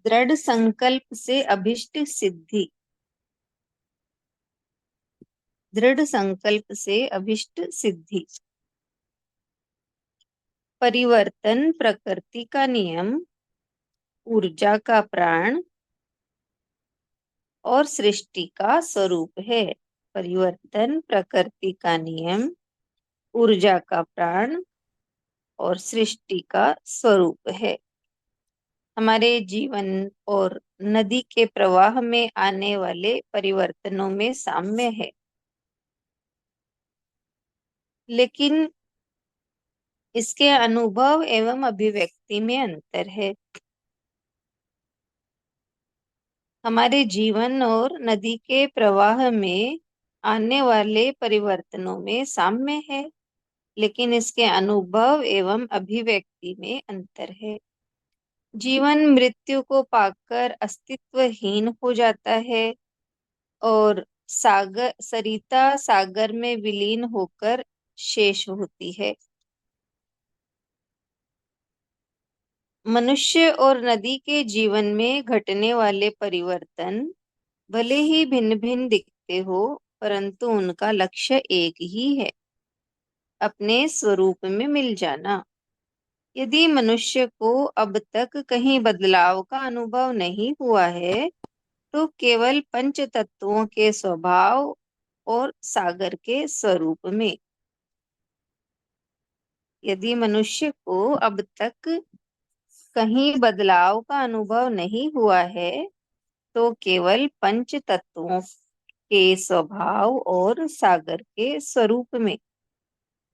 दृढ़ संकल्प से अभिष्ट सिद्धि। दृढ़ संकल्प से अभिष्ट सिद्धि। परिवर्तन प्रकृति का नियम, ऊर्जा का प्राण और सृष्टि का स्वरूप है। परिवर्तन प्रकृति का नियम, ऊर्जा का प्राण और सृष्टि का स्वरूप है। हमारे जीवन और नदी के प्रवाह में आने वाले परिवर्तनों में साम्य है, लेकिन इसके अनुभव एवं अभिव्यक्ति में अंतर है। हमारे जीवन और नदी के प्रवाह में आने वाले परिवर्तनों में साम्य है, लेकिन इसके अनुभव एवं अभिव्यक्ति में अंतर है। जीवन मृत्यु को पाकर अस्तित्वहीन हो जाता है और सरिता सागर में विलीन होकर शेष होती है। मनुष्य और नदी के जीवन में घटने वाले परिवर्तन भले ही भिन्न भिन्न दिखते हो, परंतु उनका लक्ष्य एक ही है, अपने स्वरूप में मिल जाना। यदि मनुष्य को अब तक कहीं बदलाव का अनुभव नहीं हुआ है, तो केवल पंच तत्वों के स्वभाव और सागर के स्वरूप में। यदि मनुष्य को अब तक कहीं बदलाव का अनुभव नहीं हुआ है, तो केवल पंच तत्वों के स्वभाव और सागर के स्वरूप में।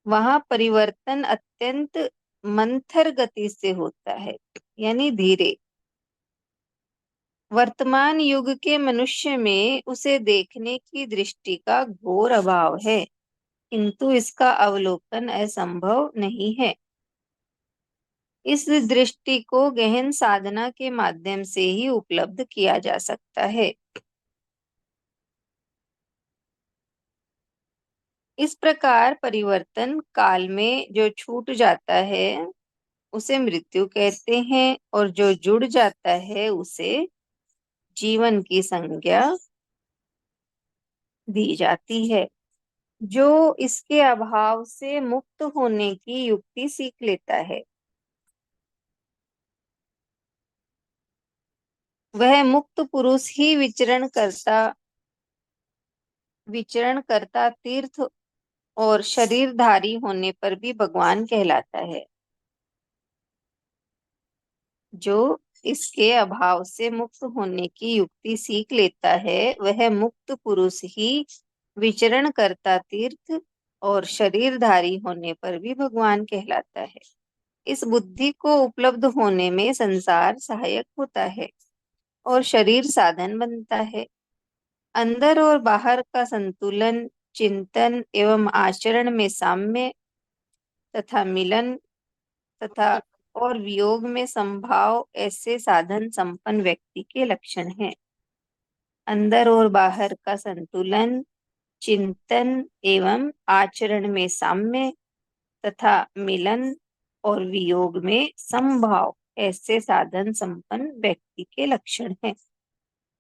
वहां परिवर्तन अत्यंत मंथर गति से होता है, यानी धीरे। वर्तमान युग के मनुष्य में उसे देखने की दृष्टि का घोर अभाव है, किंतु इसका अवलोकन असंभव नहीं है। इस दृष्टि को गहन साधना के माध्यम से ही उपलब्ध किया जा सकता है। इस प्रकार परिवर्तन काल में जो छूट जाता है उसे मृत्यु कहते हैं, और जो जुड़ जाता है उसे जीवन की संज्ञा दी जाती है। जो इसके अभाव से मुक्त होने की युक्ति सीख लेता है, वह मुक्त पुरुष ही विचरण करता तीर्थ और शरीरधारी होने पर भी भगवान कहलाता है। जो इसके अभाव से मुक्त होने की युक्ति सीख लेता है, वह मुक्त पुरुष ही विचरण करता तीर्थ और शरीरधारी होने पर भी भगवान कहलाता है। इस बुद्धि को उपलब्ध होने में संसार सहायक होता है और शरीर साधन बनता है। अंदर और बाहर का संतुलन, चिंतन एवं आचरण में साम्य तथा मिलन तथा और वियोग में संभाव ऐसे साधन संपन्न व्यक्ति के लक्षण हैं। अंदर और बाहर का संतुलन, चिंतन एवं आचरण में साम्य तथा मिलन और वियोग में संभाव ऐसे साधन संपन्न व्यक्ति के लक्षण हैं।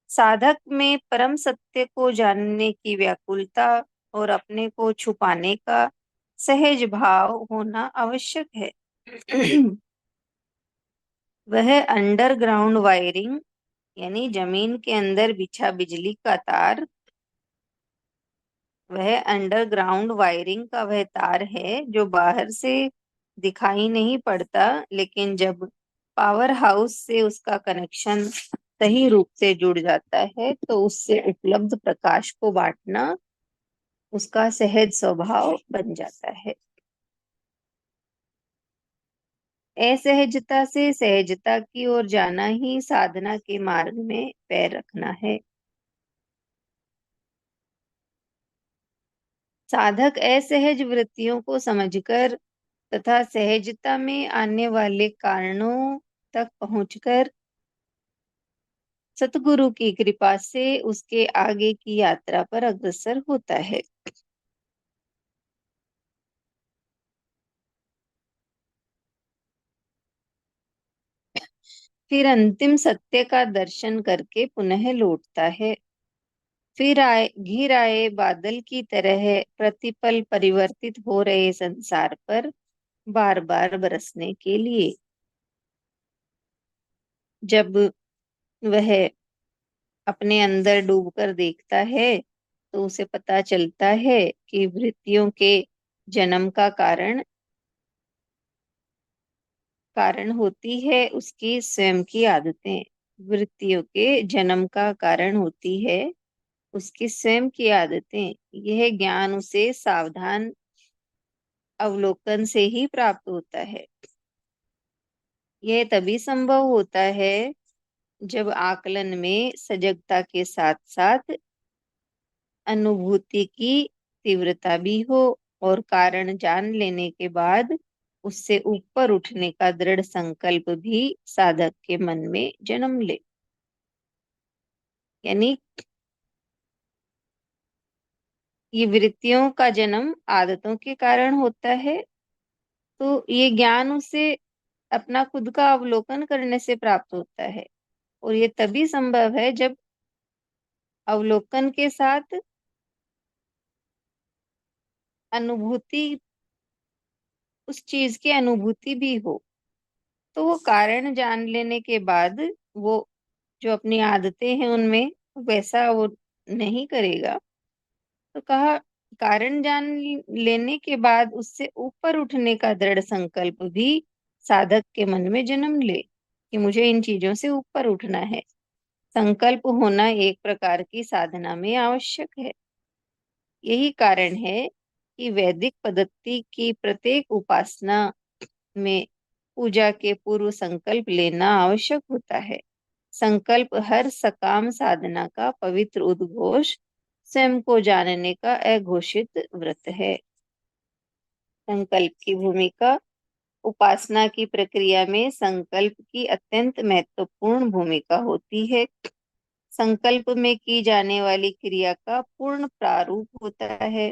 साधक में परम सत्य को जानने की व्याकुलता और अपने को छुपाने का सहज भाव होना आवश्यक है। वह अंडरग्राउंड वायरिंग, यानी जमीन के अंदर बिछा बिजली का तार, वह अंडरग्राउंड वायरिंग का वह तार है जो बाहर से दिखाई नहीं पड़ता, लेकिन जब पावर हाउस से उसका कनेक्शन सही रूप से जुड़ जाता है तो उससे उपलब्ध प्रकाश को बांटना उसका सहज स्वभाव बन जाता है। असहजता से सहजता की ओर जाना ही साधना के मार्ग में पैर रखना है। साधक असहज वृत्तियों को समझकर तथा सहजता में आने वाले कारणों तक पहुंचकर सतगुरु की कृपा से उसके आगे की यात्रा पर अग्रसर होता है। फिर अंतिम सत्य का दर्शन करके पुनः लौटता है। फिर घिर आए बादल की तरह प्रतिपल परिवर्तित हो रहे संसार पर बार बार बरसने के लिए। जब वह अपने अंदर डूबकर देखता है तो उसे पता चलता है कि वृत्तियों के जन्म का कारण होती है उसकी स्वयं की आदतें। वृत्तियों के जन्म का कारण होती है उसकी स्वयं की आदतें। यह ज्ञान उसे सावधान अवलोकन से ही प्राप्त होता है। यह तभी संभव होता है जब आकलन में सजगता के साथ साथ अनुभूति की तीव्रता भी हो और कारण जान लेने के बाद उससे ऊपर उठने का दृढ़ संकल्प भी साधक के मन में जन्म ले। यानी ये वृत्तियों का जन्म आदतों के कारण होता है, तो ये ज्ञान उसे अपना खुद का अवलोकन करने से प्राप्त होता है। और ये तभी संभव है जब अवलोकन के साथ अनुभूति, उस चीज की अनुभूति भी हो। तो वो कारण जान लेने के बाद वो जो अपनी आदतें हैं उनमें वैसा वो नहीं करेगा। तो कहा कारण जान लेने के बाद उससे ऊपर उठने का दृढ़ संकल्प भी साधक के मन में जन्म ले कि मुझे इन चीजों से ऊपर उठना है। संकल्प होना एक प्रकार की साधना में आवश्यक है। यही कारण है कि वैदिक पद्धति की प्रत्येक उपासना में पूजा के पूर्व संकल्प लेना आवश्यक होता है। संकल्प हर सकाम साधना का पवित्र उद्घोष, स्वयं को जानने का अघोषित व्रत है। संकल्प की भूमिका। उपासना की प्रक्रिया में संकल्प की अत्यंत महत्वपूर्ण भूमिका होती है। संकल्प में की जाने वाली क्रिया का पूर्ण प्रारूप होता है।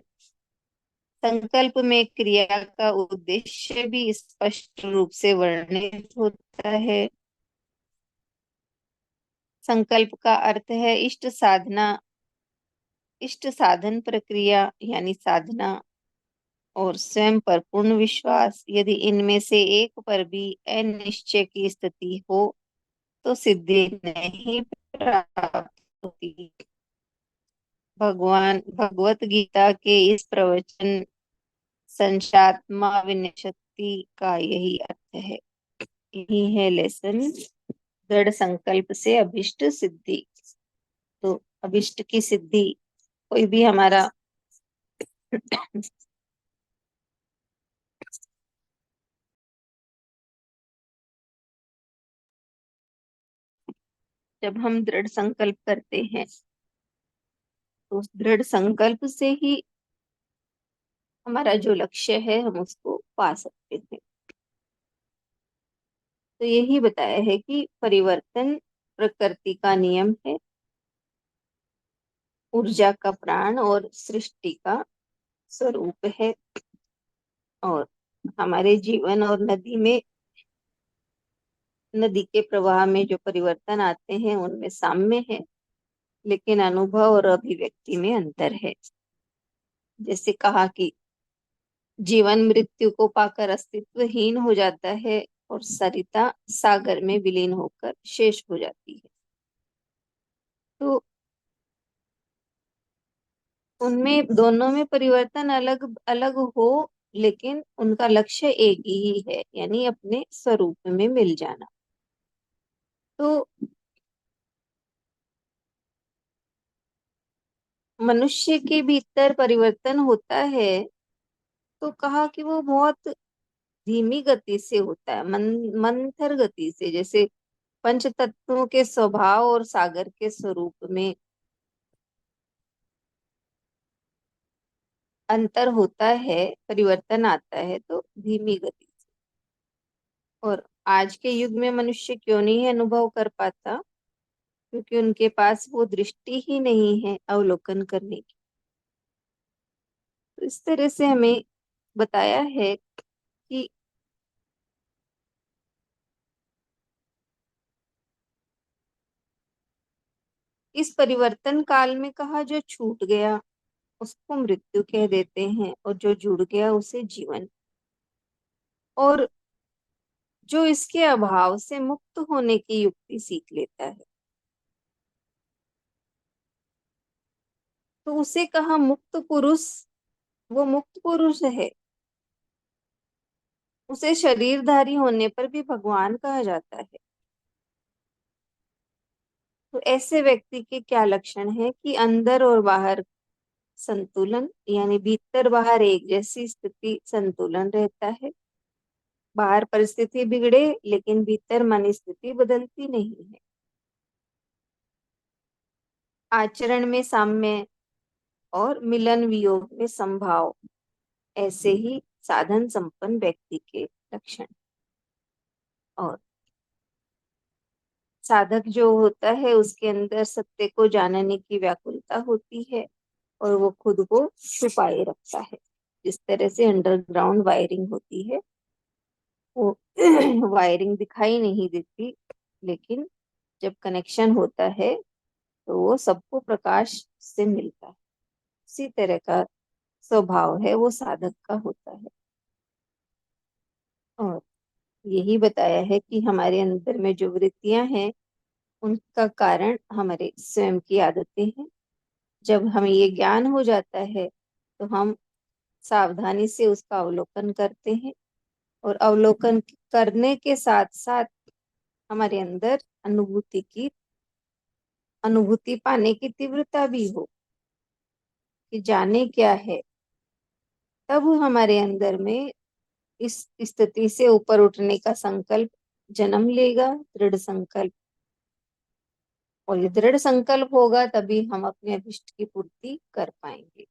संकल्प में क्रिया का उद्देश्य भी स्पष्ट रूप से वर्णित होता है। संकल्प का अर्थ है इष्ट साधन प्रक्रिया यानी साधना और स्वयं पर पूर्ण विश्वास। यदि इनमें से एक पर भी अनिश्चय की स्थिति हो तो सिद्धि नहीं प्राप्त होती। भगवत गीता के इस प्रवचन संशात्मा विनशक्ति का यही अर्थ है। यही है लेसन, दृढ़ संकल्प से अभिष्ट सिद्धि। तो अभिष्ट की सिद्धि, कोई भी हमारा जब हम दृढ़ संकल्प करते हैं तो उस दृढ़ संकल्प से ही हमारा जो लक्ष्य है हम उसको पा सकते हैं। तो यही बताया है कि परिवर्तन प्रकृति का नियम है, ऊर्जा का प्राण और सृष्टि का स्वरूप है। और हमारे जीवन और नदी के प्रवाह में जो परिवर्तन आते हैं उनमें साम्य है, लेकिन अनुभव और अभिव्यक्ति में अंतर है। जैसे कहा कि जीवन मृत्यु को पाकर अस्तित्वहीन हो जाता है और सरिता सागर में विलीन होकर शेष हो जाती है। तो उनमें दोनों में परिवर्तन अलग अलग हो, लेकिन उनका लक्ष्य एक ही है, यानी अपने स्वरूप में मिल जाना। तो मनुष्य के भीतर परिवर्तन होता है तो कहा कि वो बहुत धीमी गति से होता है, मंथर गति से। जैसे पंच तत्वों के स्वभाव और सागर के स्वरूप में अंतर होता है, परिवर्तन आता है तो धीमी गति से। और आज के युग में मनुष्य क्यों नहीं अनुभव कर पाता? क्योंकि उनके पास वो दृष्टि ही नहीं है अवलोकन करने की। तो इस तरह से हमें बताया है कि इस परिवर्तन काल में कहा जो छूट गया उसको मृत्यु कह देते हैं, और जो जुड़ गया उसे जीवन। और जो इसके अभाव से मुक्त होने की युक्ति सीख लेता है तो उसे कहा मुक्त पुरुष। वो मुक्त पुरुष है। उसे शरीरधारी होने पर भी भगवान कहा जाता है। तो ऐसे व्यक्ति के क्या लक्षण है कि अंदर और बाहर संतुलन, यानी भीतर बाहर एक जैसी स्थिति, संतुलन रहता है। बाहर परिस्थिति बिगड़े लेकिन भीतर मन स्थिति बदलती नहीं है। आचरण में साम्य और मिलन वियोग में संभाव, ऐसे ही साधन संपन्न व्यक्ति के लक्षण। और साधक जो होता है उसके अंदर सत्य को जानने की व्याकुलता होती है और वो खुद को छुपाए रखता है। जिस तरह से अंडरग्राउंड वायरिंग होती है, वो वायरिंग दिखाई नहीं देती, लेकिन जब कनेक्शन होता है तो वो सबको प्रकाश से मिलता है। उसी तरह का स्वभाव है वो साधक का होता है। और यही बताया है कि हमारे अंदर में जो वृत्तियां हैं उनका कारण हमारे स्वयं की आदतें हैं। जब हमें ये ज्ञान हो जाता है तो हम सावधानी से उसका अवलोकन करते हैं, और अवलोकन करने के साथ साथ हमारे अंदर अनुभूति पाने की तीव्रता भी हो कि जाने क्या है। तब हमारे अंदर में इस स्थिति से ऊपर उठने का संकल्प जन्म लेगा, दृढ़ संकल्प। और ये दृढ़ संकल्प होगा तभी हम अपने अभिष्ट की पूर्ति कर पाएंगे।